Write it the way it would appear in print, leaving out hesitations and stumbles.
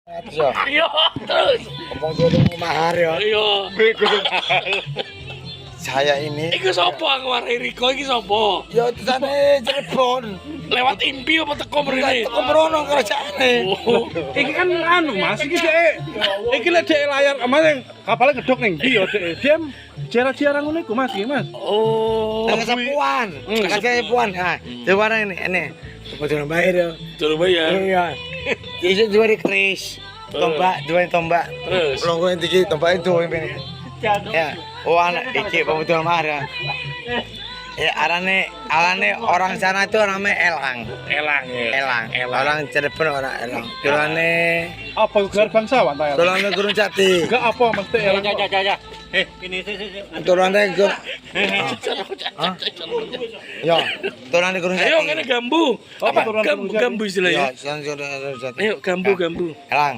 Iya, terus. Ngomong tuh mahar ya. Iya. Saya ini. Iku sapa aku warai Riko iki sapa? Ya tulisane Cirebon. Lewat impi apa teko mrene? Teko merono kerajaane. Oh. Iki kan anu Mas, iki lek dhek layar Mas kapale gedhok ning ndi ya dhek. Dem jarang-jarang ngono iku Mas, iki Mas. Oh. Tengah Sapuan. Tengah Sapuan. Nah, coba ini. Kebetulan bayar ya. Coba ya. Iya. Jadi dua di keris. Tombak. Terus. Longgo yang tinggi, tombak itu ini. Ya, anak iki kebetulan marah. Ya, arane orang sana itu namanya Elang. Elang ya. Elang. Orang Cirebon orang Elang. Tulane Apa gelar bangsawan ta ya? tulane Gunung Jati. Enggak apa mesti elang. Tulane Gunung. Ya, tulane Gunung Jati. Ayo ngene gambu. Apa turunan gambu Gunung Jati? gambu istilahnya? Ya, Gunung Jati. Ayo gambu. Elang.